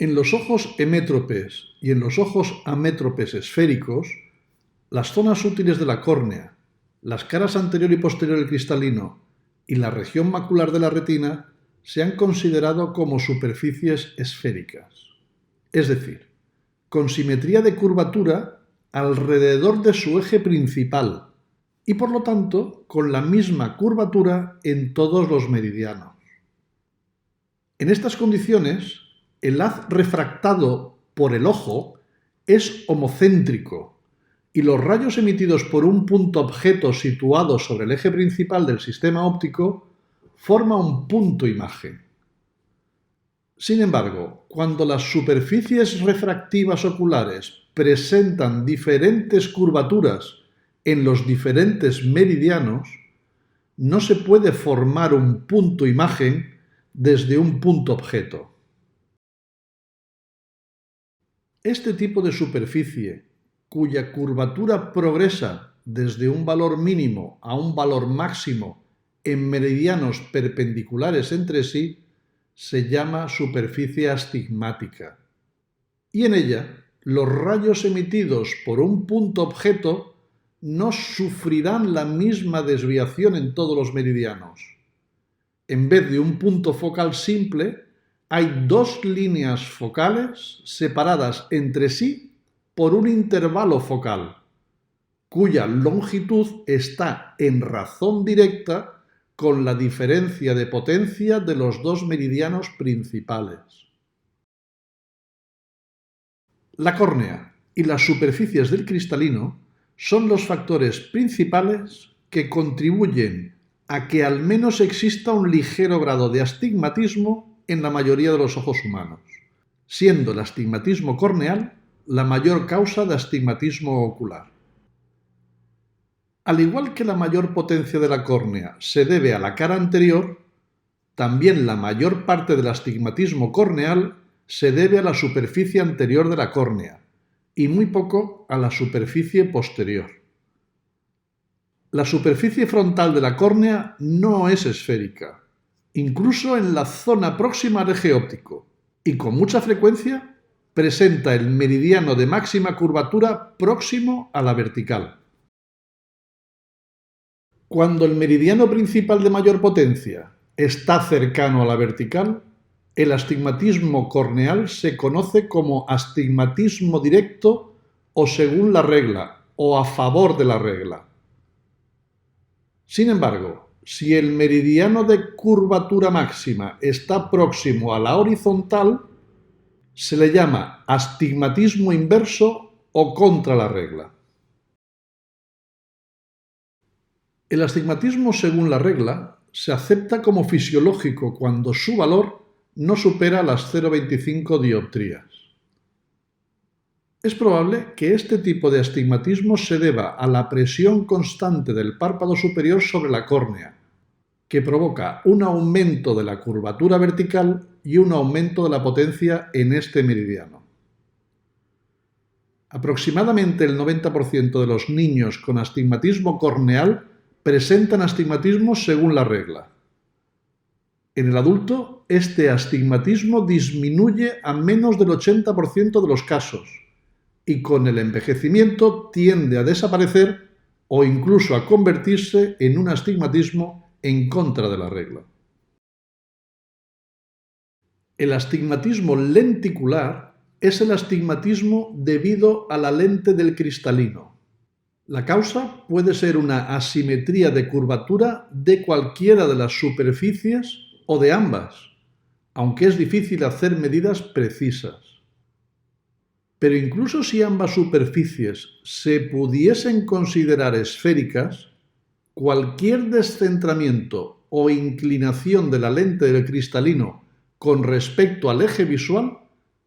En los ojos hemétropes y en los ojos amétropes esféricos, las zonas útiles de la córnea, las caras anterior y posterior del cristalino y la región macular de la retina se han considerado como superficies esféricas, es decir, con simetría de curvatura alrededor de su eje principal y por lo tanto con la misma curvatura en todos los meridianos. En estas condiciones, el haz refractado por el ojo es homocéntrico y los rayos emitidos por un punto objeto situado sobre el eje principal del sistema óptico forman un punto imagen. Sin embargo, cuando las superficies refractivas oculares presentan diferentes curvaturas en los diferentes meridianos, no se puede formar un punto imagen desde un punto objeto. Este tipo de superficie, cuya curvatura progresa desde un valor mínimo a un valor máximo en meridianos perpendiculares entre sí, se llama superficie astigmática. Y en ella, los rayos emitidos por un punto objeto no sufrirán la misma desviación en todos los meridianos. En vez de un punto focal simple, hay dos líneas focales separadas entre sí por un intervalo focal, cuya longitud está en razón directa con la diferencia de potencia de los dos meridianos principales. La córnea y las superficies del cristalino son los factores principales que contribuyen a que al menos exista un ligero grado de astigmatismo en la mayoría de los ojos humanos, siendo el astigmatismo corneal la mayor causa de astigmatismo ocular. Al igual que la mayor potencia de la córnea se debe a la cara anterior, también la mayor parte del astigmatismo corneal se debe a la superficie anterior de la córnea y muy poco a la superficie posterior. La superficie frontal de la córnea no es esférica, incluso en la zona próxima al eje óptico, y con mucha frecuencia presenta el meridiano de máxima curvatura próximo a la vertical. Cuando el meridiano principal de mayor potencia está cercano a la vertical, el astigmatismo corneal se conoce como astigmatismo directo o según la regla o a favor de la regla. Sin embargo, si el meridiano de curvatura máxima está próximo a la horizontal, se le llama astigmatismo inverso o contra la regla. El astigmatismo según la regla se acepta como fisiológico cuando su valor no supera las 0,25 dioptrías. Es probable que este tipo de astigmatismo se deba a la presión constante del párpado superior sobre la córnea, que provoca un aumento de la curvatura vertical y un aumento de la potencia en este meridiano. Aproximadamente el 90% de los niños con astigmatismo corneal presentan astigmatismo según la regla. En el adulto, este astigmatismo disminuye a menos del 80% de los casos y con el envejecimiento tiende a desaparecer o incluso a convertirse en un astigmatismo en contra de la regla. El astigmatismo lenticular es el astigmatismo debido a la lente del cristalino. La causa puede ser una asimetría de curvatura de cualquiera de las superficies o de ambas, aunque es difícil hacer medidas precisas. Pero incluso si ambas superficies se pudiesen considerar esféricas, cualquier descentramiento o inclinación de la lente del cristalino con respecto al eje visual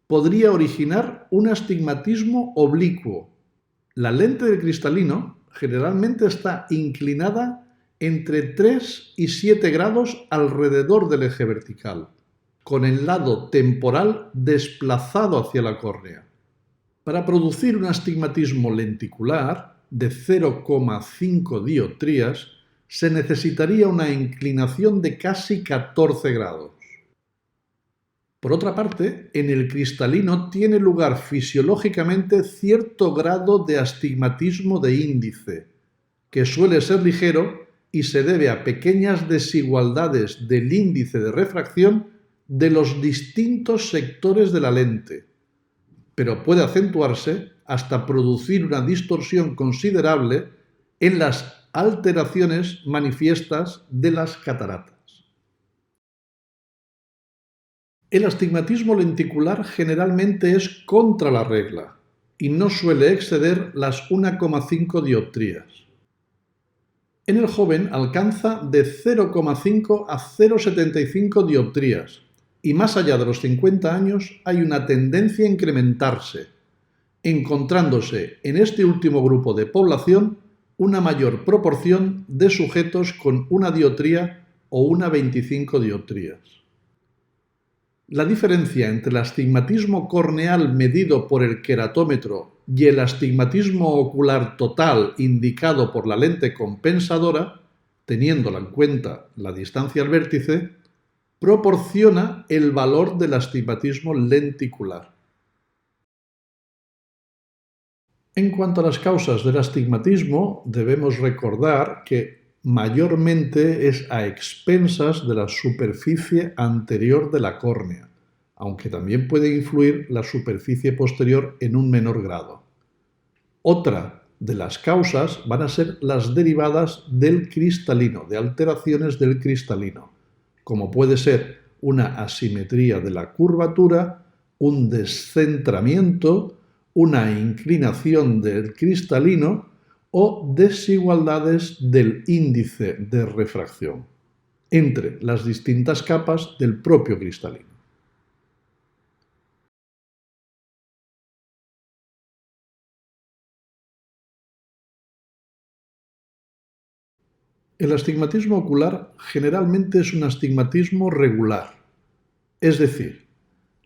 podría originar un astigmatismo oblicuo. La lente del cristalino generalmente está inclinada entre 3 y 7 grados alrededor del eje vertical, con el lado temporal desplazado hacia la córnea. Para producir un astigmatismo lenticular de 0,5 dioptrías se necesitaría una inclinación de casi 14 grados. Por otra parte, en el cristalino tiene lugar fisiológicamente cierto grado de astigmatismo de índice, que suele ser ligero y se debe a pequeñas desigualdades del índice de refracción de los distintos sectores de la lente, pero puede acentuarse hasta producir una distorsión considerable en las alteraciones manifiestas de las cataratas. El astigmatismo lenticular generalmente es contra la regla y no suele exceder las 1,5 dioptrías. En el joven alcanza de 0,5 a 0,75 dioptrías y más allá de los 50 años hay una tendencia a incrementarse, encontrándose en este último grupo de población una mayor proporción de sujetos con una dioptría o una 25 dioptrías. La diferencia entre el astigmatismo corneal medido por el queratómetro y el astigmatismo ocular total indicado por la lente compensadora, teniéndola en cuenta la distancia al vértice, proporciona el valor del astigmatismo lenticular. En cuanto a las causas del astigmatismo, debemos recordar que mayormente es a expensas de la superficie anterior de la córnea, aunque también puede influir la superficie posterior en un menor grado. Otra de las causas van a ser las derivadas del cristalino, de alteraciones del cristalino, como puede ser una asimetría de la curvatura, un descentramiento, una inclinación del cristalino o desigualdades del índice de refracción entre las distintas capas del propio cristalino. El astigmatismo ocular generalmente es un astigmatismo regular, es decir,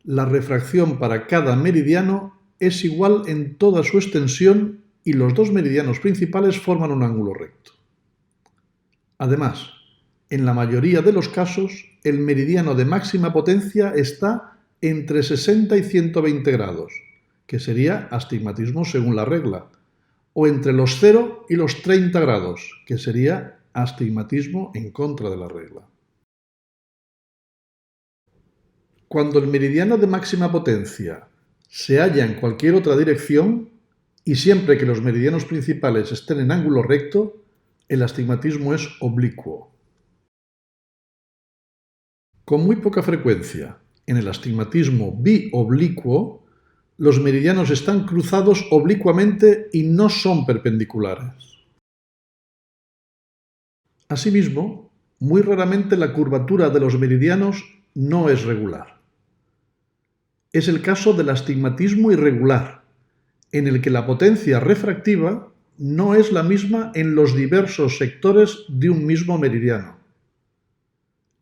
la refracción para cada meridiano es igual en toda su extensión y los dos meridianos principales forman un ángulo recto. Además, en la mayoría de los casos, el meridiano de máxima potencia está entre 60 y 120 grados, que sería astigmatismo según la regla, o entre los 0 y los 30 grados, que sería astigmatismo en contra de la regla. Cuando el meridiano de máxima potencia se halla en cualquier otra dirección, y siempre que los meridianos principales estén en ángulo recto, el astigmatismo es oblicuo. Con muy poca frecuencia, en el astigmatismo bioblicuo, los meridianos están cruzados oblicuamente y no son perpendiculares. Asimismo, muy raramente la curvatura de los meridianos no es regular. Es el caso del astigmatismo irregular, en el que la potencia refractiva no es la misma en los diversos sectores de un mismo meridiano.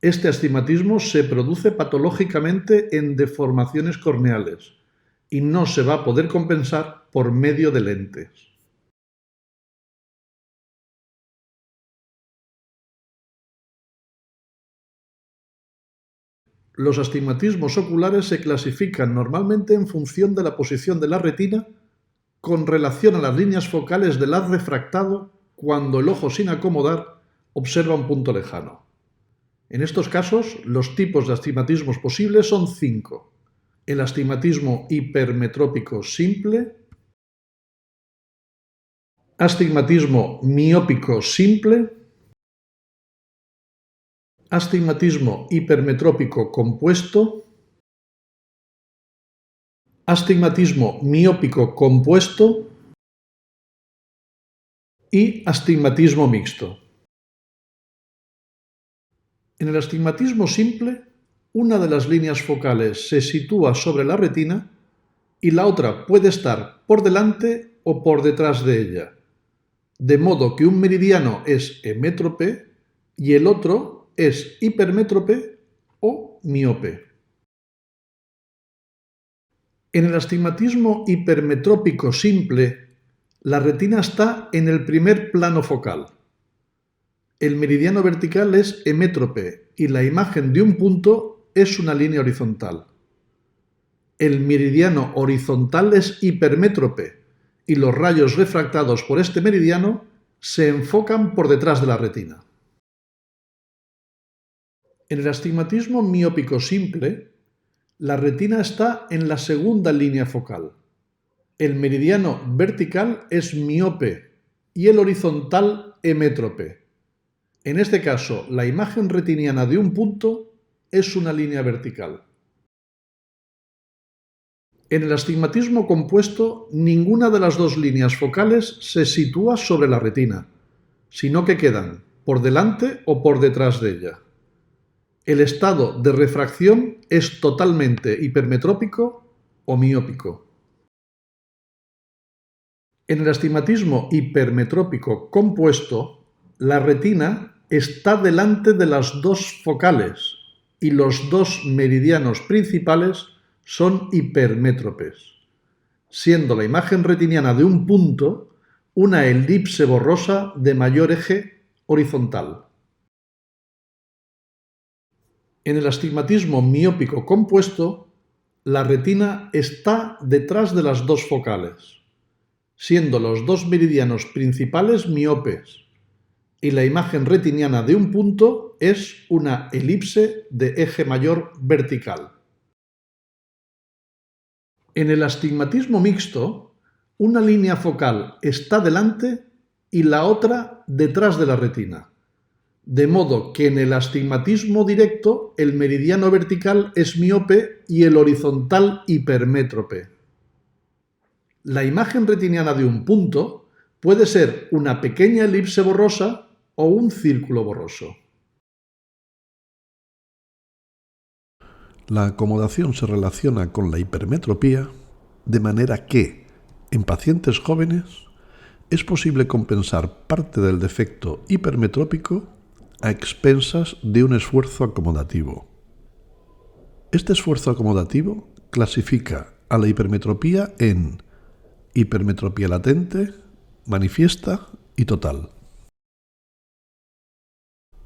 Este astigmatismo se produce patológicamente en deformaciones corneales y no se va a poder compensar por medio de lentes. Los astigmatismos oculares se clasifican normalmente en función de la posición de la retina con relación a las líneas focales del haz refractado cuando el ojo sin acomodar observa un punto lejano. En estos casos, los tipos de astigmatismos posibles son 5. El astigmatismo hipermetrópico simple, astigmatismo miópico simple, astigmatismo hipermetrópico compuesto, astigmatismo miópico compuesto y astigmatismo mixto. En el astigmatismo simple, una de las líneas focales se sitúa sobre la retina y la otra puede estar por delante o por detrás de ella, de modo que un meridiano es emétrope y el otro es hipermétrope o miope. En el astigmatismo hipermetrópico simple, la retina está en el primer plano focal. El meridiano vertical es emétrope y la imagen de un punto es una línea horizontal. el meridiano horizontal es hipermétrope y los rayos refractados por este meridiano se enfocan por detrás de la retina. En el astigmatismo miópico simple, la retina está en la segunda línea focal. El meridiano vertical es miope y el horizontal emétrope. En este caso, la imagen retiniana de un punto es una línea vertical. En el astigmatismo compuesto, ninguna de las dos líneas focales se sitúa sobre la retina, sino que quedan por delante o por detrás de ella. El estado de refracción es totalmente hipermetrópico o miópico. En el astigmatismo hipermetrópico compuesto, la retina está delante de las dos focales y los dos meridianos principales son hipermétropes, siendo la imagen retiniana de un punto una elipse borrosa de mayor eje horizontal. En el astigmatismo miópico compuesto, la retina está detrás de las dos focales, siendo los dos meridianos principales miopes, y la imagen retiniana de un punto es una elipse de eje mayor vertical. En el astigmatismo mixto, una línea focal está delante y la otra detrás de la retina, de modo que en el astigmatismo directo el meridiano vertical es miope y el horizontal hipermétrope. La imagen retiniana de un punto puede ser una pequeña elipse borrosa o un círculo borroso. La acomodación se relaciona con la hipermetropía, de manera que, en pacientes jóvenes, es posible compensar parte del defecto hipermetrópico a expensas de un esfuerzo acomodativo. Este esfuerzo acomodativo clasifica a la hipermetropía en hipermetropía latente, manifiesta y total.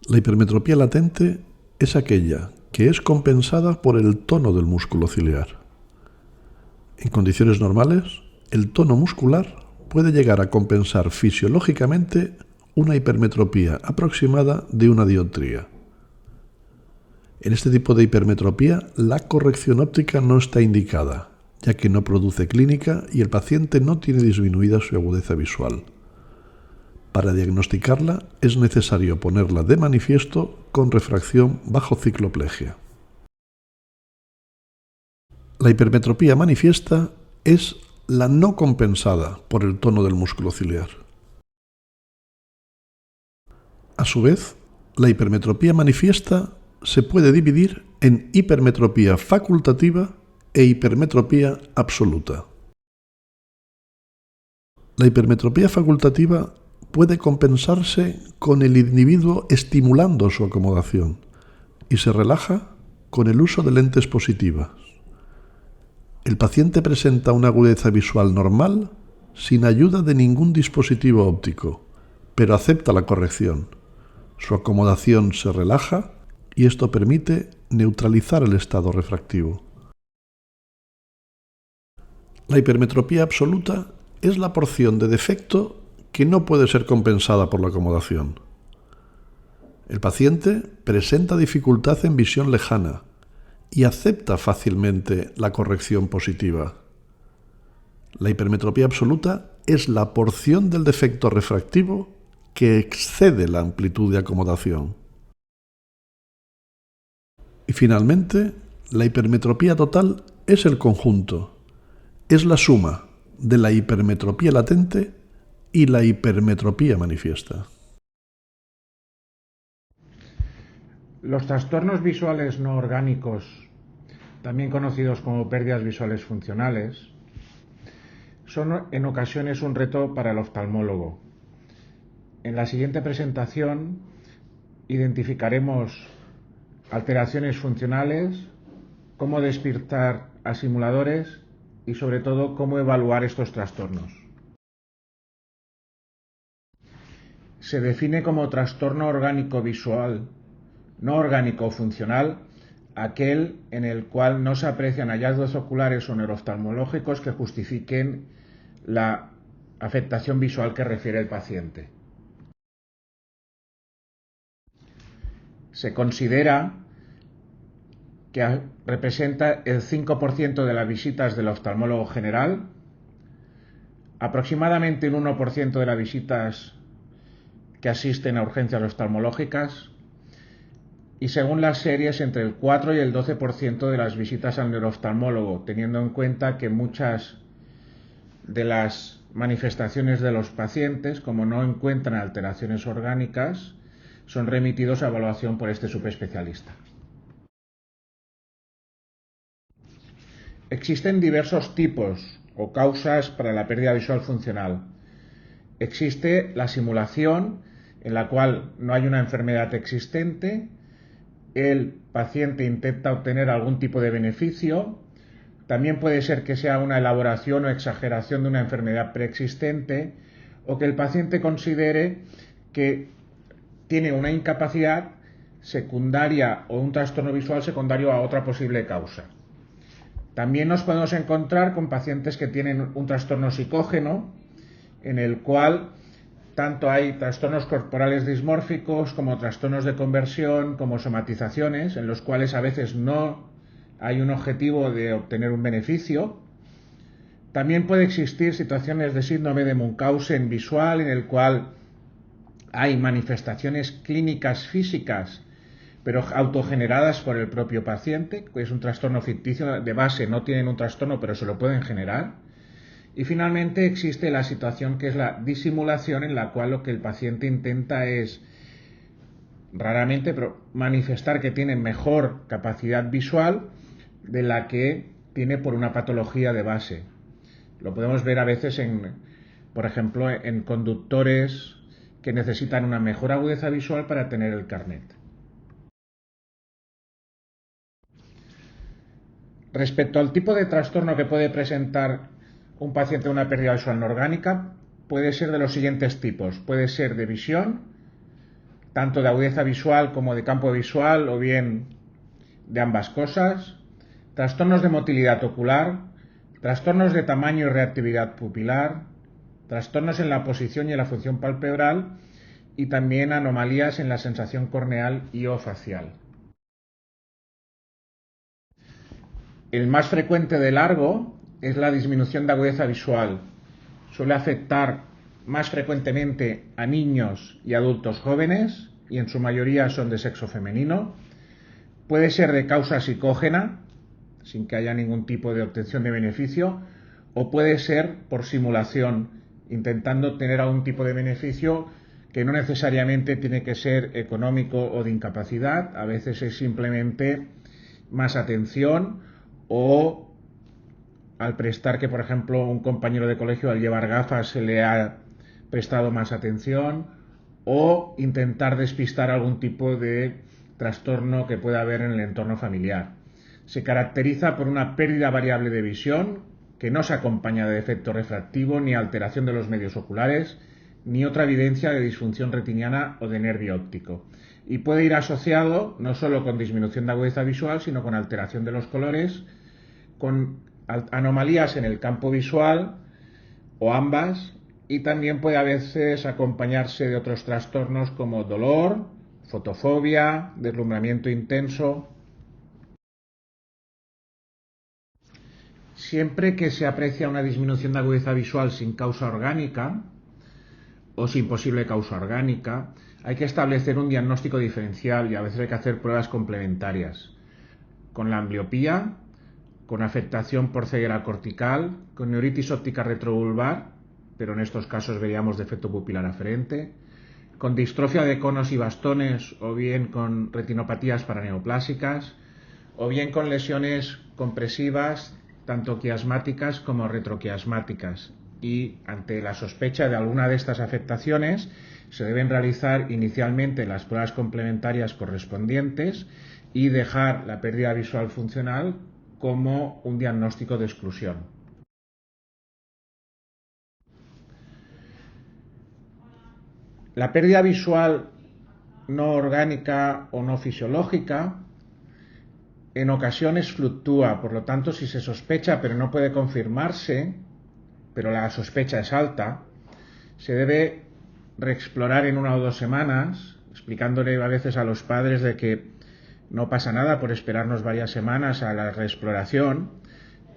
La hipermetropía latente es aquella que es compensada por el tono del músculo ciliar. En condiciones normales, el tono muscular puede llegar a compensar fisiológicamente una hipermetropía aproximada de una dioptría. En este tipo de hipermetropía, la corrección óptica no está indicada, ya que no produce clínica y el paciente no tiene disminuida su agudeza visual. Para diagnosticarla es necesario ponerla de manifiesto con refracción bajo cicloplegia. La hipermetropía manifiesta es la no compensada por el tono del músculo ciliar. A su vez, la hipermetropía manifiesta se puede dividir en hipermetropía facultativa e hipermetropía absoluta. La hipermetropía facultativa puede compensarse con el individuo estimulando su acomodación y se relaja con el uso de lentes positivas. El paciente presenta una agudeza visual normal sin ayuda de ningún dispositivo óptico, pero acepta la corrección. Su acomodación se relaja y esto permite neutralizar el estado refractivo. La hipermetropía absoluta es la porción de defecto que no puede ser compensada por la acomodación. El paciente presenta dificultad en visión lejana y acepta fácilmente la corrección positiva. La hipermetropía absoluta es la porción del defecto refractivo que excede la amplitud de acomodación. Y finalmente, la hipermetropía total es el conjunto, es la suma de la hipermetropía latente y la hipermetropía manifiesta. Los trastornos visuales no orgánicos, también conocidos como pérdidas visuales funcionales, son en ocasiones un reto para el oftalmólogo. En la siguiente presentación identificaremos alteraciones funcionales, cómo despertar a simuladores y sobre todo cómo evaluar estos trastornos. Se define como trastorno orgánico visual no orgánico o funcional aquel en el cual no se aprecian hallazgos oculares o neurooftalmológicos que justifiquen la afectación visual que refiere el paciente. Se considera que representa el 5% de las visitas del oftalmólogo general, aproximadamente un 1% de las visitas que asisten a urgencias oftalmológicas y según las series entre el 4 y el 12% de las visitas al neurooftalmólogo, teniendo en cuenta que muchas de las manifestaciones de los pacientes, como no encuentran alteraciones orgánicas, son remitidos a evaluación por este subespecialista. Existen diversos tipos o causas para la pérdida visual funcional. Existe la simulación, en la cual no hay una enfermedad existente, el paciente intenta obtener algún tipo de beneficio. También puede ser que sea una elaboración o exageración de una enfermedad preexistente o que el paciente considere que tiene una incapacidad secundaria o un trastorno visual secundario a otra posible causa. También nos podemos encontrar con pacientes que tienen un trastorno psicógeno, en el cual tanto hay trastornos corporales dismórficos como trastornos de conversión, como somatizaciones, en los cuales a veces no hay un objetivo de obtener un beneficio. También puede existir situaciones de síndrome de Munchausen visual, en el cual hay manifestaciones clínicas físicas, pero autogeneradas por el propio paciente, que es un trastorno ficticio, de base no tienen un trastorno, pero se lo pueden generar. Y finalmente existe la situación que es la disimulación, en la cual lo que el paciente intenta es, raramente, pero manifestar que tiene mejor capacidad visual de la que tiene por una patología de base. Lo podemos ver a veces por ejemplo, en conductores que necesitan una mejor agudeza visual para tener el carnet. Respecto al tipo de trastorno que puede presentar un paciente de una pérdida visual no orgánica, puede ser de los siguientes tipos. Puede ser de visión, tanto de agudeza visual como de campo visual, o bien de ambas cosas. Trastornos de motilidad ocular, trastornos de tamaño y reactividad pupilar, trastornos en la posición y en la función palpebral y también anomalías en la sensación corneal y o facial. El más frecuente de largo es la disminución de agudeza visual. Suele afectar más frecuentemente a niños y adultos jóvenes y en su mayoría son de sexo femenino. Puede ser de causa psicógena, sin que haya ningún tipo de obtención de beneficio, o puede ser por simulación, intentando obtener algún tipo de beneficio que no necesariamente tiene que ser económico o de incapacidad. A veces es simplemente más atención, o al prestar que, por ejemplo, un compañero de colegio al llevar gafas se le ha prestado más atención, o intentar despistar algún tipo de trastorno que pueda haber en el entorno familiar. Se caracteriza por una pérdida variable de visión que no se acompaña de defecto refractivo ni alteración de los medios oculares, ni otra evidencia de disfunción retiniana o de nervio óptico. Y puede ir asociado no solo con disminución de agudeza visual, sino con alteración de los colores, con anomalías en el campo visual o ambas, y también puede a veces acompañarse de otros trastornos como dolor, fotofobia, deslumbramiento intenso. Siempre que se aprecia una disminución de agudeza visual sin causa orgánica o sin posible causa orgánica, hay que establecer un diagnóstico diferencial y a veces hay que hacer pruebas complementarias. Con la ambliopía, con afectación por ceguera cortical, con neuritis óptica retrovulvar, pero en estos casos veríamos defecto pupilar aferente, con distrofia de conos y bastones, o bien con retinopatías paraneoplásicas, o bien con lesiones compresivas, tanto quiasmáticas como retroquiasmáticas. Y ante la sospecha de alguna de estas afectaciones, se deben realizar inicialmente las pruebas complementarias correspondientes y dejar la pérdida visual funcional como un diagnóstico de exclusión. La pérdida visual no orgánica o no fisiológica en ocasiones fluctúa, por lo tanto, si se sospecha pero no puede confirmarse, pero la sospecha es alta, se debe reexplorar en 1 o 2 semanas, explicándole a veces a los padres de que no pasa nada por esperarnos varias semanas a la reexploración,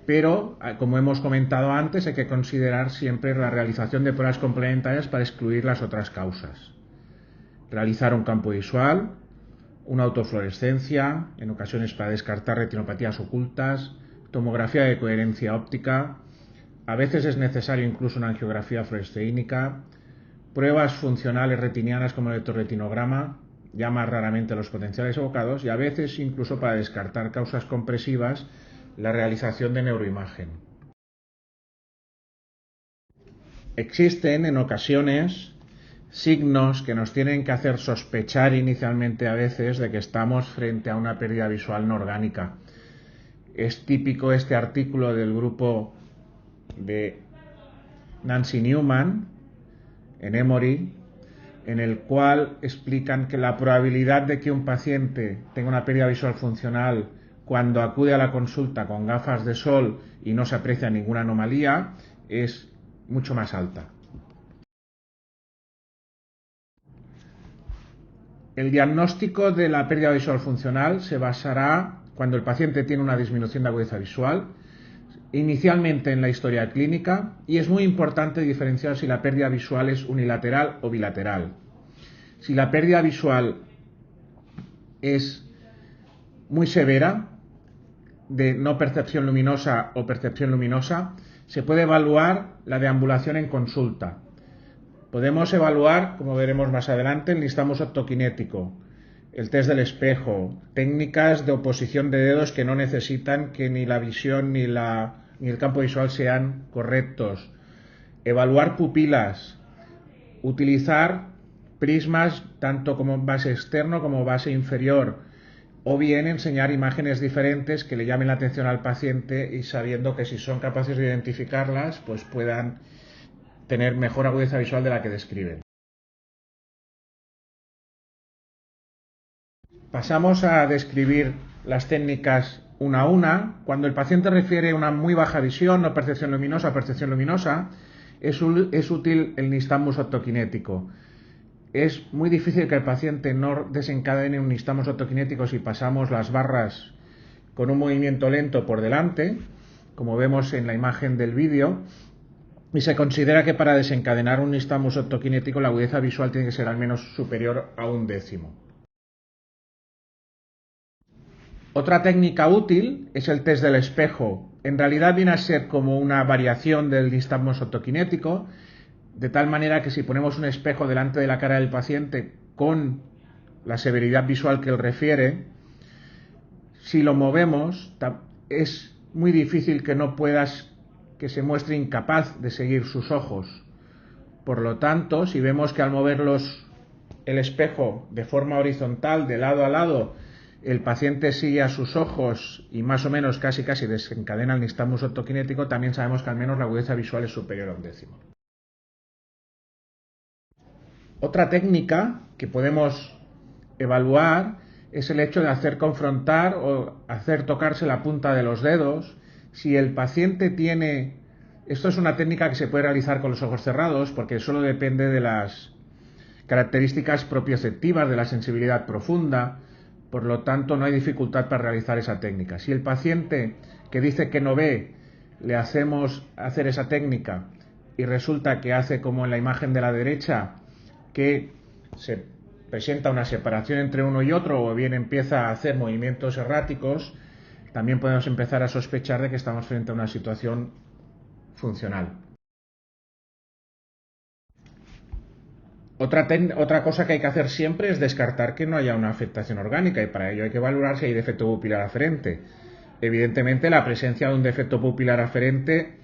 pero, como hemos comentado antes, hay que considerar siempre la realización de pruebas complementarias para excluir las otras causas. Realizar un campo visual, una autofluorescencia, en ocasiones para descartar retinopatías ocultas, tomografía de coherencia óptica, a veces es necesario incluso una angiografía fluoresceínica, pruebas funcionales retinianas como el electroretinograma, ya más raramente los potenciales evocados, y a veces incluso para descartar causas compresivas, la realización de neuroimagen. Existen en ocasiones signos que nos tienen que hacer sospechar inicialmente a veces de que estamos frente a una pérdida visual no orgánica. Es típico este artículo del grupo de Nancy Newman en Emory, en el cual explican que la probabilidad de que un paciente tenga una pérdida visual funcional cuando acude a la consulta con gafas de sol y no se aprecia ninguna anomalía es mucho más alta. El diagnóstico de la pérdida visual funcional se basará cuando el paciente tiene una disminución de agudeza visual, inicialmente en la historia clínica, y es muy importante diferenciar si la pérdida visual es unilateral o bilateral. Si la pérdida visual es muy severa, de no percepción luminosa o percepción luminosa, se puede evaluar la deambulación en consulta. Podemos evaluar, como veremos más adelante, el nistagmus optoquinético, el test del espejo, técnicas de oposición de dedos que no necesitan que ni la visión ni el campo visual sean correctos, evaluar pupilas, utilizar prismas tanto como base externo como base inferior, o bien enseñar imágenes diferentes que le llamen la atención al paciente y sabiendo que si son capaces de identificarlas, pues puedan tener mejor agudeza visual de la que describen. Pasamos a describir las técnicas una a una. Cuando el paciente refiere una muy baja visión, no percepción luminosa, es útil el nistagmus optoquinético. Es muy difícil que el paciente no desencadene un nistagmus optoquinético si pasamos las barras con un movimiento lento por delante, como vemos en la imagen del vídeo, y se considera que para desencadenar un nistagmus optoquinético la agudeza visual tiene que ser al menos superior a 1/10. Otra técnica útil es el test del espejo. En realidad viene a ser como una variación del nistagmus optoquinético, de tal manera que si ponemos un espejo delante de la cara del paciente con la severidad visual que él refiere, si lo movemos es muy difícil que se muestre incapaz de seguir sus ojos. Por lo tanto, si vemos que al moverlos el espejo de forma horizontal, de lado a lado, el paciente sigue a sus ojos y más o menos casi desencadena el nistagmus optoquinético, también sabemos que al menos la agudeza visual es superior a 1/10. Otra técnica que podemos evaluar es el hecho de hacer confrontar o hacer tocarse la punta de los dedos. Si el paciente tiene... Esto es una técnica que se puede realizar con los ojos cerrados porque solo depende de las características propioceptivas de la sensibilidad profunda, por lo tanto no hay dificultad para realizar esa técnica. Si el paciente que dice que no ve, le hacemos hacer esa técnica y resulta que hace como en la imagen de la derecha, que se presenta una separación entre uno y otro o bien empieza a hacer movimientos erráticos, también podemos empezar a sospechar de que estamos frente a una situación funcional. Otra cosa que hay que hacer siempre es descartar que no haya una afectación orgánica y para ello hay que valorar si hay defecto pupilar aferente. Evidentemente la presencia de un defecto pupilar aferente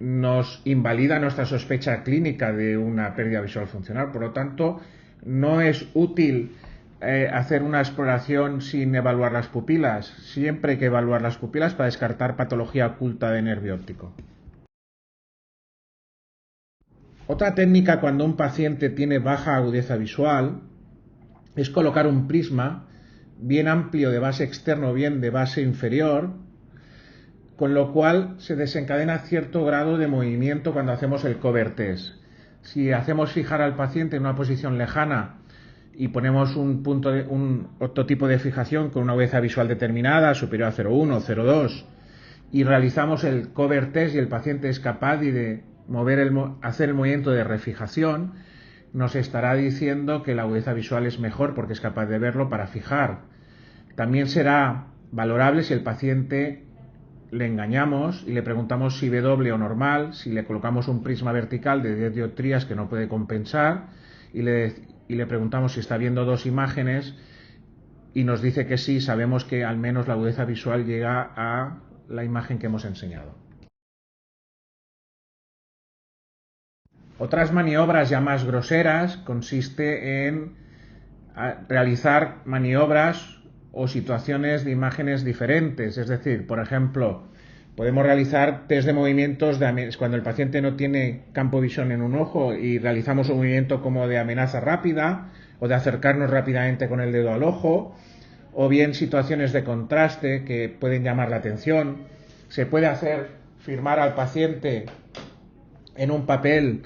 nos invalida nuestra sospecha clínica de una pérdida visual funcional, por lo tanto no es útil hacer una exploración sin evaluar las pupilas. Siempre hay que evaluar las pupilas para descartar patología oculta de nervio óptico. Otra técnica cuando un paciente tiene baja agudeza visual es colocar un prisma bien amplio de base externa o bien de base inferior, con lo cual se desencadena cierto grado de movimiento cuando hacemos el cover test. Si hacemos fijar al paciente en una posición lejana y ponemos otro tipo de fijación con una agudeza visual determinada, superior a 0,1 o 0,2, y realizamos el cover test y el paciente es capaz de hacer el movimiento de refijación, nos estará diciendo que la agudeza visual es mejor porque es capaz de verlo para fijar. También será valorable si el paciente le engañamos y le preguntamos si ve doble o normal, si le colocamos un prisma vertical de 10 dioptrías que no puede compensar y le preguntamos si está viendo dos imágenes y nos dice que sí, sabemos que al menos la agudeza visual llega a la imagen que hemos enseñado. Otras maniobras ya más groseras consiste en realizar maniobras o situaciones de imágenes diferentes, es decir, por ejemplo, podemos realizar test de movimientos cuando el paciente no tiene campo de visión en un ojo y realizamos un movimiento como de amenaza rápida o de acercarnos rápidamente con el dedo al ojo, o bien situaciones de contraste que pueden llamar la atención. Se puede hacer firmar al paciente en un papel.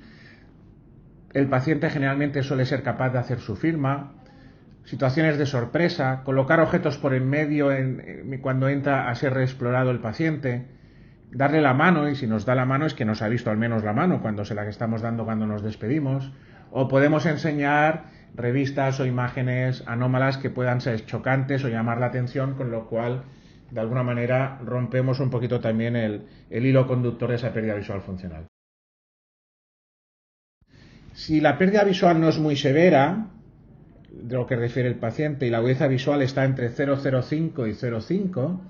El paciente generalmente suele ser capaz de hacer su firma. Situaciones de sorpresa, colocar objetos por en medio cuando entra a ser reexplorado el paciente, darle la mano, y si nos da la mano es que nos ha visto al menos la mano cuando se la que estamos dando cuando nos despedimos, o podemos enseñar revistas o imágenes anómalas que puedan ser chocantes o llamar la atención, con lo cual de alguna manera rompemos un poquito también el hilo conductor de esa pérdida visual funcional. Si la pérdida visual no es muy severa, de lo que refiere el paciente, y la agudeza visual está entre 0,05 y 0,5,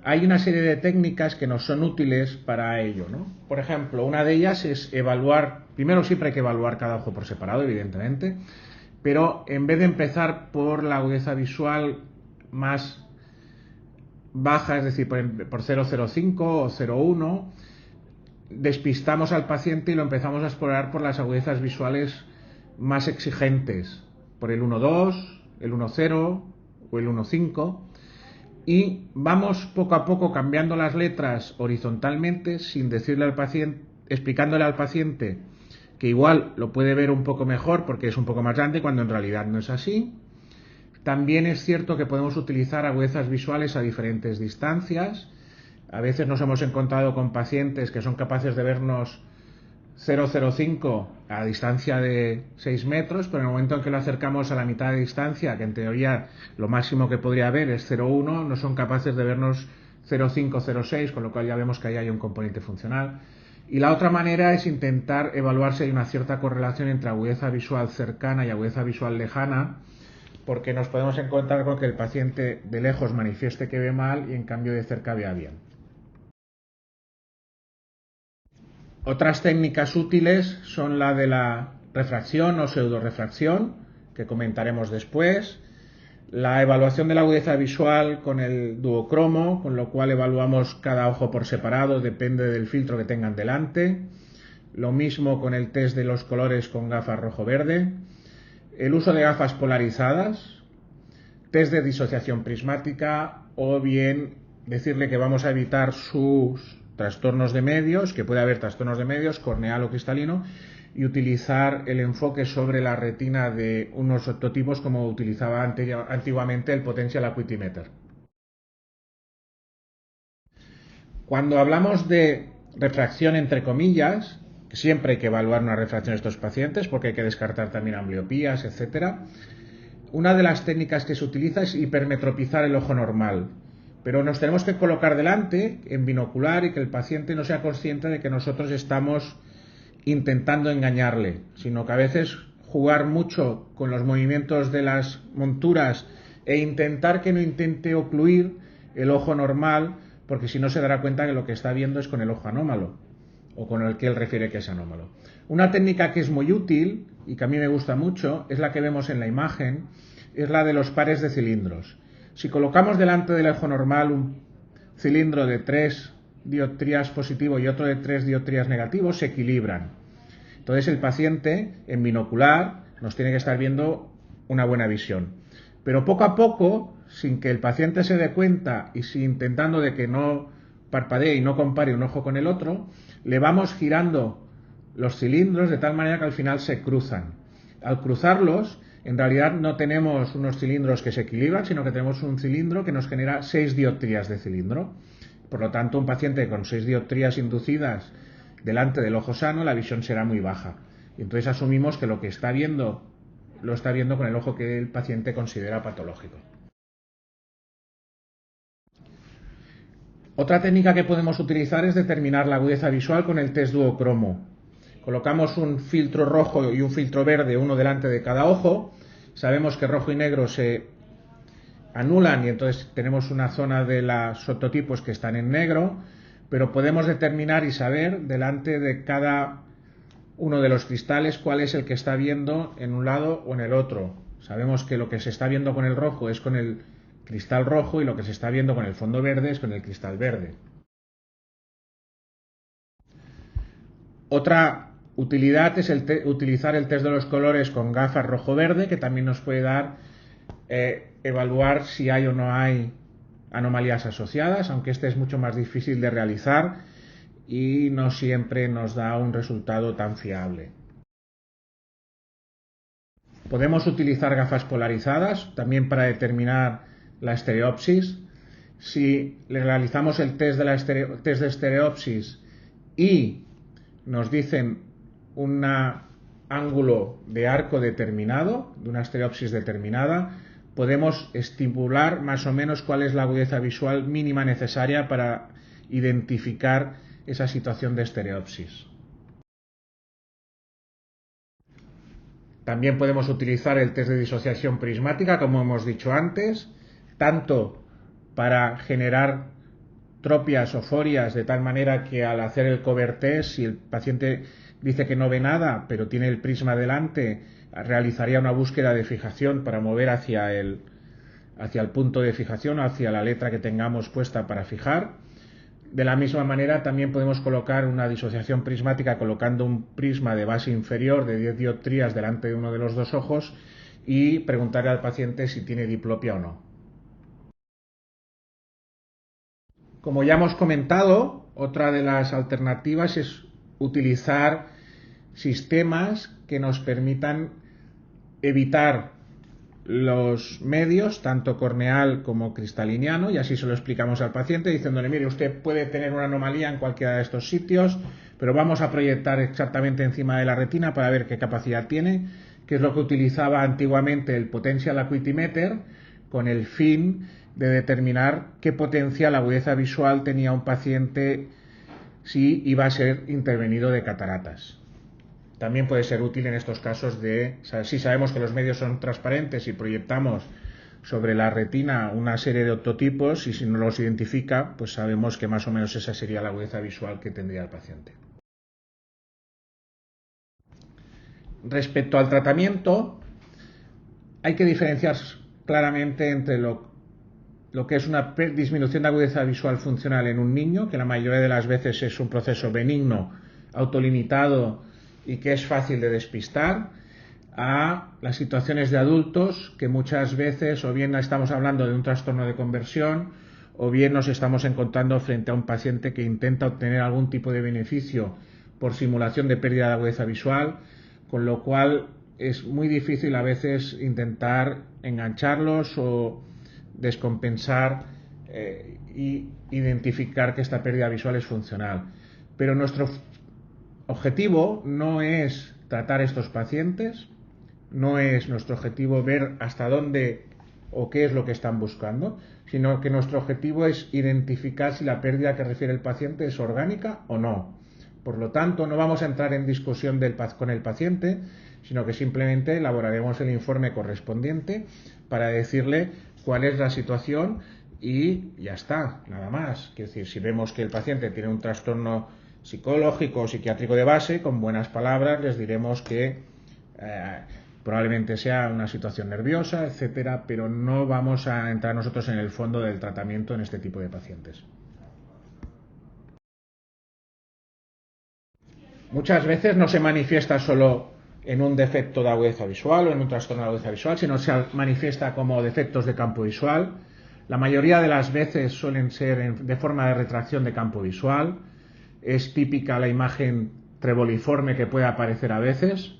hay una serie de técnicas que nos son útiles para ello, ¿no? Por ejemplo, una de ellas es evaluar, primero siempre hay que evaluar cada ojo por separado, evidentemente, pero en vez de empezar por la agudeza visual más baja, es decir, por 0,05 o 0,1, despistamos al paciente y lo empezamos a explorar por las agudezas visuales más exigentes, por el 1,2, el 1,0 o el 1,5, y vamos poco a poco cambiando las letras horizontalmente sin decirle al paciente, explicándole al paciente que igual lo puede ver un poco mejor porque es un poco más grande cuando en realidad no es así. También es cierto que podemos utilizar agudezas visuales a diferentes distancias. A veces nos hemos encontrado con pacientes que son capaces de vernos 0,05 a distancia de 6 metros, pero en el momento en que lo acercamos a la mitad de distancia, que en teoría lo máximo que podría haber es 0,1, no son capaces de vernos 0,5, 0,6, con lo cual ya vemos que ahí hay un componente funcional. Y la otra manera es intentar evaluar si hay una cierta correlación entre agudeza visual cercana y agudeza visual lejana, porque nos podemos encontrar con que el paciente de lejos manifieste que ve mal y en cambio de cerca vea bien. Otras técnicas útiles son la de la refracción o pseudorefracción, que comentaremos después, la evaluación de la agudeza visual con el duocromo, con lo cual evaluamos cada ojo por separado, depende del filtro que tengan delante, lo mismo con el test de los colores con gafas rojo-verde, el uso de gafas polarizadas, test de disociación prismática, o bien decirle que vamos a evitar sus trastornos de medios, que puede haber trastornos de medios, corneal o cristalino, y utilizar el enfoque sobre la retina de unos ototipos como utilizaba antiguamente el Potential Acuity Meter. Cuando hablamos de refracción entre comillas, siempre hay que evaluar una refracción de estos pacientes porque hay que descartar también ambliopías, etc. Una de las técnicas que se utiliza es hipermetropizar el ojo normal. Pero nos tenemos que colocar delante en binocular y que el paciente no sea consciente de que nosotros estamos intentando engañarle, sino que a veces jugar mucho con los movimientos de las monturas e intentar que no intente ocluir el ojo normal, porque si no se dará cuenta que lo que está viendo es con el ojo anómalo o con el que él refiere que es anómalo. Una técnica que es muy útil y que a mí me gusta mucho es la que vemos en la imagen, es la de los pares de cilindros. Si colocamos delante del ojo normal un cilindro de 3 dioptrías positivo y otro de 3 dioptrías negativo, se equilibran. Entonces el paciente en binocular nos tiene que estar viendo una buena visión. Pero poco a poco sin que el paciente se dé cuenta y intentando de que no parpadee y no compare un ojo con el otro, le vamos girando los cilindros de tal manera que al final se cruzan. Al cruzarlos, en realidad no tenemos unos cilindros que se equilibran, sino que tenemos un cilindro que nos genera 6 dioptrías de cilindro. Por lo tanto, un paciente con 6 dioptrías inducidas delante del ojo sano, la visión será muy baja. Y entonces asumimos que lo que está viendo, lo está viendo con el ojo que el paciente considera patológico. Otra técnica que podemos utilizar es determinar la agudeza visual con el test duocromo. Colocamos un filtro rojo y un filtro verde, uno delante de cada ojo. Sabemos que rojo y negro se anulan y entonces tenemos una zona de los fototipos que están en negro, pero podemos determinar y saber delante de cada uno de los cristales cuál es el que está viendo en un lado o en el otro. Sabemos que lo que se está viendo con el rojo es con el cristal rojo y lo que se está viendo con el fondo verde es con el cristal verde. Otra utilidad es utilizar el test de los colores con gafas rojo-verde, que también nos puede dar evaluar si hay o no hay anomalías asociadas, aunque este es mucho más difícil de realizar y no siempre nos da un resultado tan fiable. Podemos utilizar gafas polarizadas también para determinar la estereopsis. Si le realizamos el test de estereopsis y nos dicen un ángulo de arco determinado, de una estereopsis determinada, podemos estipular más o menos cuál es la agudeza visual mínima necesaria para identificar esa situación de estereopsis. También podemos utilizar el test de disociación prismática, como hemos dicho antes, tanto para generar tropias o forias, de tal manera que al hacer el cover test, si el paciente dice que no ve nada, pero tiene el prisma delante, realizaría una búsqueda de fijación para mover hacia el punto de fijación, hacia la letra que tengamos puesta para fijar. De la misma manera, también podemos colocar una disociación prismática colocando un prisma de base inferior de 10 dioptrías delante de uno de los dos ojos y preguntarle al paciente si tiene diplopia o no. Como ya hemos comentado, otra de las alternativas es utilizar sistemas que nos permitan evitar los medios, tanto corneal como cristaliniano, y así se lo explicamos al paciente diciéndole, mire, usted puede tener una anomalía en cualquiera de estos sitios, pero vamos a proyectar exactamente encima de la retina para ver qué capacidad tiene, que es lo que utilizaba antiguamente el Potential Acuity Meter, con el fin de determinar qué potencial agudeza visual tenía un paciente si iba a ser intervenido de cataratas. También puede ser útil en estos casos si sabemos que los medios son transparentes y proyectamos sobre la retina una serie de octotipos y si no los identifica, pues sabemos que más o menos esa sería la agudeza visual que tendría el paciente. Respecto al tratamiento, hay que diferenciar claramente entre lo que es una disminución de agudeza visual funcional en un niño, que la mayoría de las veces es un proceso benigno, autolimitado y que es fácil de despistar, a las situaciones de adultos que muchas veces o bien estamos hablando de un trastorno de conversión o bien nos estamos encontrando frente a un paciente que intenta obtener algún tipo de beneficio por simulación de pérdida de agudeza visual, con lo cual es muy difícil a veces intentar engancharlos o descompensar y identificar que esta pérdida visual es funcional. Pero nuestro objetivo no es tratar estos pacientes, no es nuestro objetivo ver hasta dónde o qué es lo que están buscando, sino que nuestro objetivo es identificar si la pérdida que refiere el paciente es orgánica o no. Por lo tanto, no vamos a entrar en discusión con el paciente, sino que simplemente elaboraremos el informe correspondiente para decirle cuál es la situación y ya está, nada más. Es decir, si vemos que el paciente tiene un trastorno psicológico o psiquiátrico de base, con buenas palabras les diremos que probablemente sea una situación nerviosa, etcétera, pero no vamos a entrar nosotros en el fondo del tratamiento en este tipo de pacientes. Muchas veces no se manifiesta solo en un defecto de agudeza visual o en un trastorno de agudeza visual, sino se manifiesta como defectos de campo visual. La mayoría de las veces suelen ser de forma de retracción de campo visual. Es típica la imagen treboliforme que puede aparecer a veces.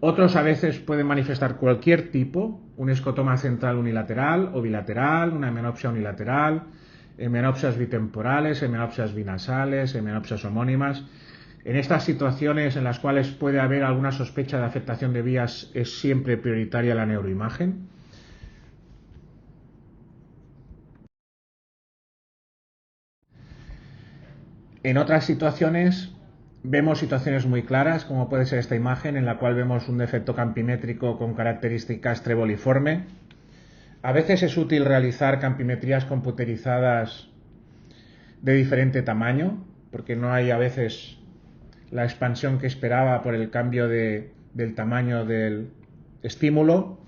Otros a veces pueden manifestar cualquier tipo, un escotoma central unilateral o bilateral, una hemenopsia unilateral, hemenopsias bitemporales, hemenopsias binasales, hemenopsias homónimas. En estas situaciones en las cuales puede haber alguna sospecha de afectación de vías es siempre prioritaria la neuroimagen. En otras situaciones vemos situaciones muy claras, como puede ser esta imagen en la cual vemos un defecto campimétrico con características treboliforme. A veces es útil realizar campimetrías computerizadas de diferente tamaño, porque no hay a veces la expansión que esperaba por el cambio del tamaño del estímulo.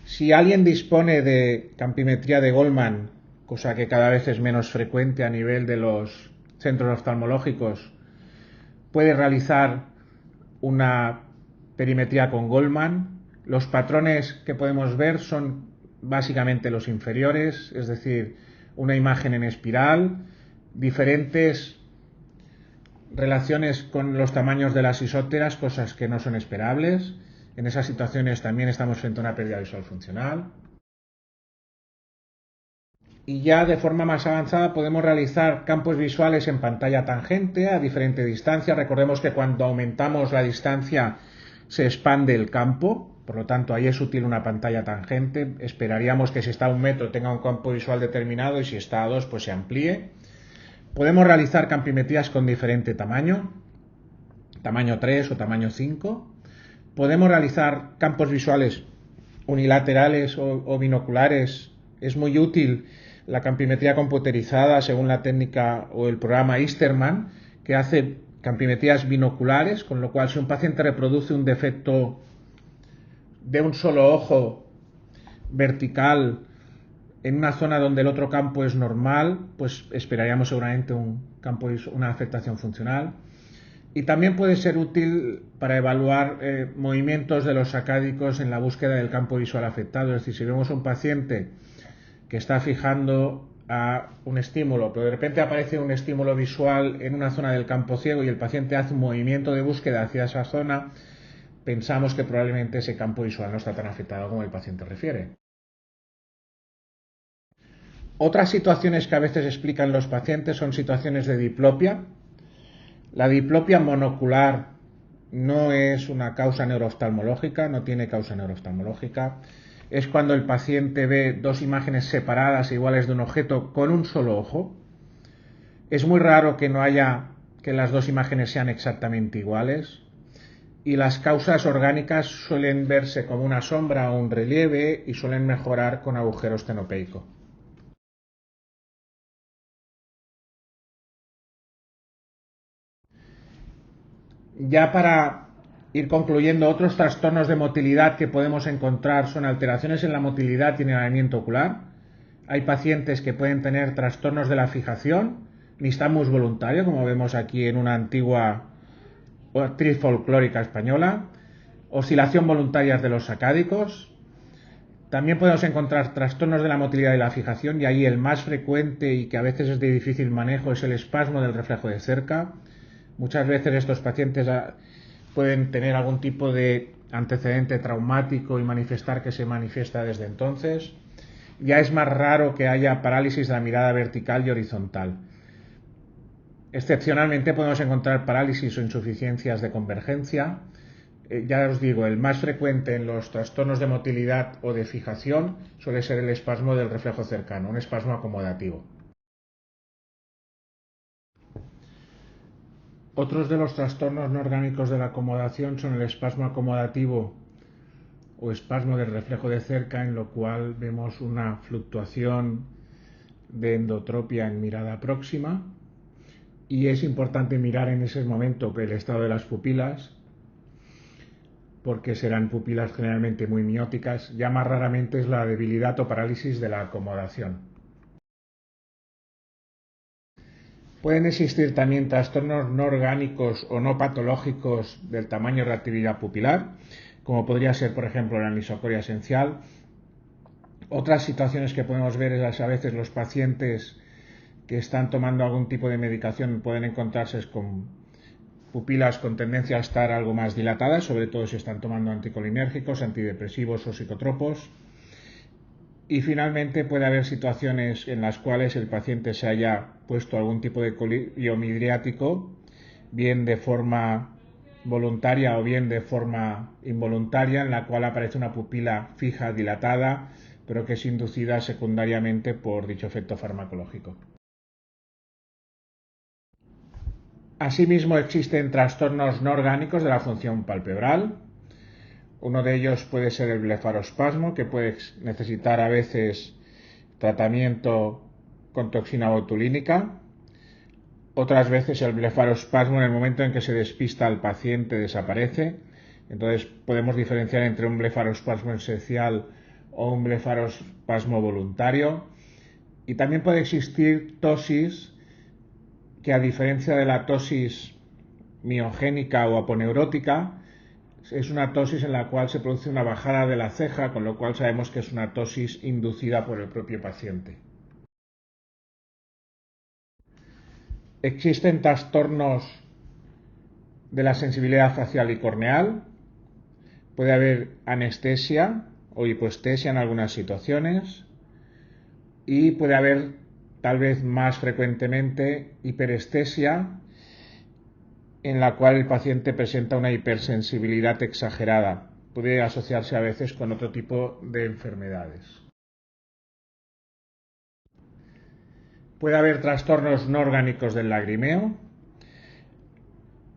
Si alguien dispone de campimetría de Goldman, cosa que cada vez es menos frecuente a nivel de los centros oftalmológicos, puede realizar una perimetría con Goldman. Los patrones que podemos ver son básicamente los inferiores, es decir, una imagen en espiral, diferentes relaciones con los tamaños de las isópteras, cosas que no son esperables. En esas situaciones también estamos frente a una pérdida visual funcional. Y ya de forma más avanzada podemos realizar campos visuales en pantalla tangente a diferente distancia. Recordemos que cuando aumentamos la distancia se expande el campo, por lo tanto ahí es útil una pantalla tangente. Esperaríamos que si está a 1 metro tenga un campo visual determinado y si está a 2 pues se amplíe. Podemos realizar campimetrías con diferente tamaño, tamaño 3 o tamaño 5. Podemos realizar campos visuales unilaterales o binoculares. Es muy útil la campimetría computerizada según la técnica o el programa Easterman, que hace campimetrías binoculares, con lo cual si un paciente reproduce un defecto de un solo ojo vertical en una zona donde el otro campo es normal, pues esperaríamos seguramente una afectación funcional. Y también puede ser útil para evaluar movimientos de los sacádicos en la búsqueda del campo visual afectado. Es decir, si vemos a un paciente que está fijando a un estímulo, pero de repente aparece un estímulo visual en una zona del campo ciego y el paciente hace un movimiento de búsqueda hacia esa zona, pensamos que probablemente ese campo visual no está tan afectado como el paciente refiere. Otras situaciones que a veces explican los pacientes son situaciones de diplopia. La diplopia monocular no es una causa neurooftalmológica, no tiene causa neurooftalmológica. Es cuando el paciente ve 2 imágenes separadas iguales de un objeto con un solo ojo. Es muy raro que que las 2 imágenes sean exactamente iguales. Y las causas orgánicas suelen verse como una sombra o un relieve y suelen mejorar con agujero estenopeico. Ya para ir concluyendo, otros trastornos de motilidad que podemos encontrar son alteraciones en la motilidad y en el alineamiento ocular. Hay pacientes que pueden tener trastornos de la fijación, nistagmus voluntario, como vemos aquí en una antigua actriz folclórica española, oscilación voluntaria de los sacádicos. También podemos encontrar trastornos de la motilidad y la fijación, y ahí el más frecuente y que a veces es de difícil manejo es el espasmo del reflejo de cerca. Muchas veces estos pacientes pueden tener algún tipo de antecedente traumático y manifestar que se manifiesta desde entonces. Ya es más raro que haya parálisis de la mirada vertical y horizontal. Excepcionalmente podemos encontrar parálisis o insuficiencias de convergencia. Ya os digo, el más frecuente en los trastornos de motilidad o de fijación suele ser el espasmo del reflejo cercano, un espasmo acomodativo. Otros de los trastornos no orgánicos de la acomodación son el espasmo acomodativo o espasmo del reflejo de cerca, en lo cual vemos una fluctuación de endotropia en mirada próxima, y es importante mirar en ese momento el estado de las pupilas, porque serán pupilas generalmente muy mióticas. Ya más raramente es la debilidad o parálisis de la acomodación. Pueden existir también trastornos no orgánicos o no patológicos del tamaño y reactividad pupilar, como podría ser, por ejemplo, la anisocoria esencial. Otras situaciones que podemos ver es a veces los pacientes que están tomando algún tipo de medicación pueden encontrarse con pupilas con tendencia a estar algo más dilatadas, sobre todo si están tomando anticolinérgicos, antidepresivos o psicotropos. Y finalmente puede haber situaciones en las cuales el paciente se haya puesto algún tipo de colirio midriático, bien de forma voluntaria o bien de forma involuntaria, en la cual aparece una pupila fija dilatada, pero que es inducida secundariamente por dicho efecto farmacológico. Asimismo, existen trastornos no orgánicos de la función palpebral. Uno de ellos puede ser el blefarospasmo, que puede necesitar a veces tratamiento con toxina botulínica. Otras veces el blefarospasmo, en el momento en que se despista al paciente, desaparece. Entonces podemos diferenciar entre un blefarospasmo esencial o un blefarospasmo voluntario. Y también puede existir tosis que, a diferencia de la tosis miogénica o aponeurótica, es una tosis en la cual se produce una bajada de la ceja, con lo cual sabemos que es una tosis inducida por el propio paciente. Existen trastornos de la sensibilidad facial y corneal. Puede haber anestesia o hipoestesia en algunas situaciones. Y puede haber, tal vez más frecuentemente, hiperestesia, en la cual el paciente presenta una hipersensibilidad exagerada. Puede asociarse a veces con otro tipo de enfermedades. Puede haber trastornos no orgánicos del lagrimeo.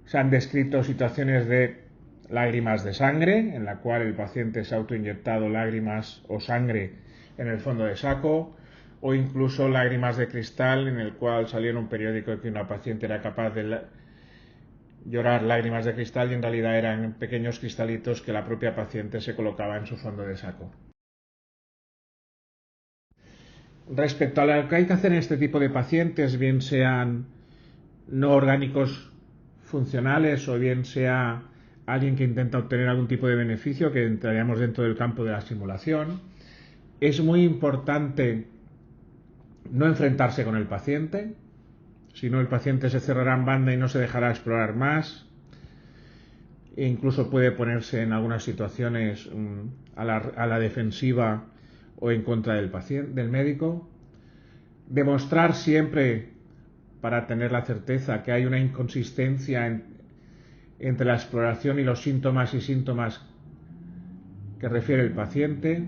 Se han descrito situaciones de lágrimas de sangre, en la cual el paciente se ha autoinyectado lágrimas o sangre en el fondo de saco, o incluso lágrimas de cristal, en el cual salió en un periódico que una paciente era capaz de llorar lágrimas de cristal y en realidad eran pequeños cristalitos que la propia paciente se colocaba en su fondo de saco. Respecto a lo que hay que hacer en este tipo de pacientes, bien sean no orgánicos funcionales o bien sea alguien que intenta obtener algún tipo de beneficio, que entraríamos dentro del campo de la simulación, es muy importante no enfrentarse con el paciente, si no el paciente se cerrará en banda y no se dejará explorar más, e incluso puede ponerse en algunas situaciones a la defensiva o en contra del médico. Demostrar siempre, para tener la certeza, que hay una inconsistencia entre la exploración y los síntomas que refiere el paciente.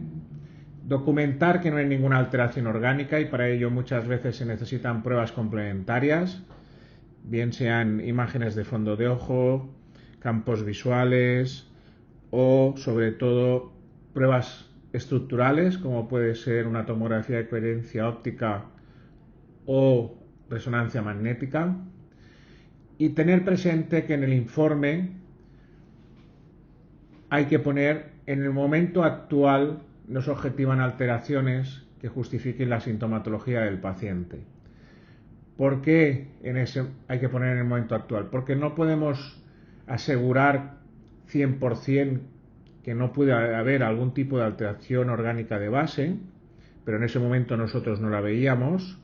Documentar que no hay ninguna alteración orgánica, y para ello muchas veces se necesitan pruebas complementarias, bien sean imágenes de fondo de ojo, campos visuales o sobre todo pruebas estructurales, como puede ser una tomografía de coherencia óptica o resonancia magnética. Y tener presente que en el informe hay que poner: en el momento actual no se objetivan alteraciones que justifiquen la sintomatología del paciente. ¿Por qué hay que poner en el momento actual? Porque no podemos asegurar 100% que no puede haber algún tipo de alteración orgánica de base, pero en ese momento nosotros no la veíamos,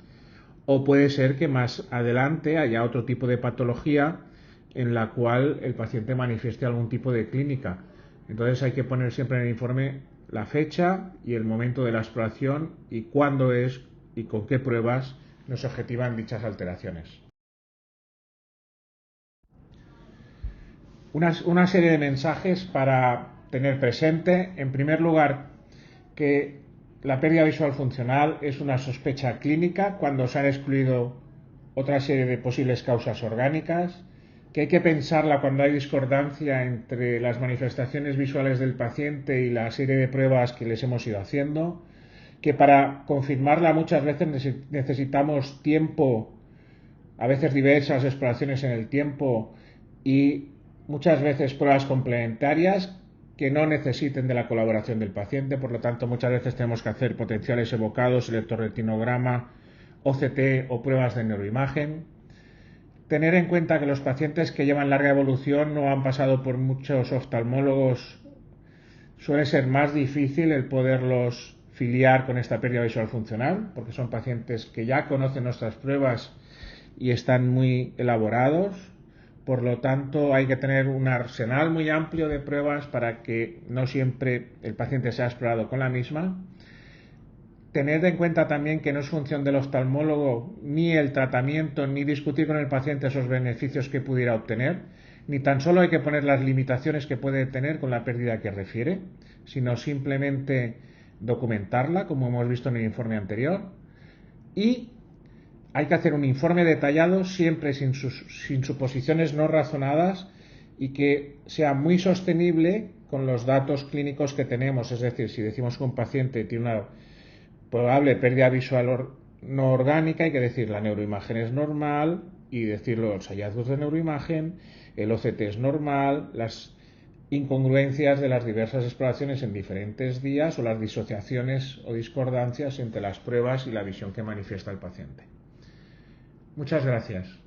o puede ser que más adelante haya otro tipo de patología en la cual el paciente manifieste algún tipo de clínica. Entonces hay que poner siempre en el informe la fecha y el momento de la exploración y cuándo es y con qué pruebas nos objetivan dichas alteraciones. Una serie de mensajes para tener presente. En primer lugar, que la pérdida visual funcional es una sospecha clínica cuando se han excluido otra serie de posibles causas orgánicas, que hay que pensarla cuando hay discordancia entre las manifestaciones visuales del paciente y la serie de pruebas que les hemos ido haciendo, que para confirmarla muchas veces necesitamos tiempo, a veces diversas exploraciones en el tiempo y muchas veces pruebas complementarias que no necesiten de la colaboración del paciente. Por lo tanto, muchas veces tenemos que hacer potenciales evocados, electroretinograma, OCT o pruebas de neuroimagen. tener en cuenta que los pacientes que llevan larga evolución no han pasado por muchos oftalmólogos, suele ser más difícil el poderlos filiar con esta pérdida visual funcional, porque son pacientes que ya conocen nuestras pruebas y están muy elaborados. Por lo tanto, hay que tener un arsenal muy amplio de pruebas para que no siempre el paciente sea explorado con la misma. Tened en cuenta también que no es función del oftalmólogo ni el tratamiento ni discutir con el paciente esos beneficios que pudiera obtener, ni tan solo hay que poner las limitaciones que puede tener con la pérdida que refiere, sino simplemente documentarla, como hemos visto en el informe anterior, y hay que hacer un informe detallado siempre sin suposiciones no razonadas y que sea muy sostenible con los datos clínicos que tenemos. Es decir, si decimos que un paciente tiene una probable pérdida visual no orgánica, hay que decir la neuroimagen es normal y decirlo los hallazgos de neuroimagen, el OCT es normal, las incongruencias de las diversas exploraciones en diferentes días o las disociaciones o discordancias entre las pruebas y la visión que manifiesta el paciente. Muchas gracias.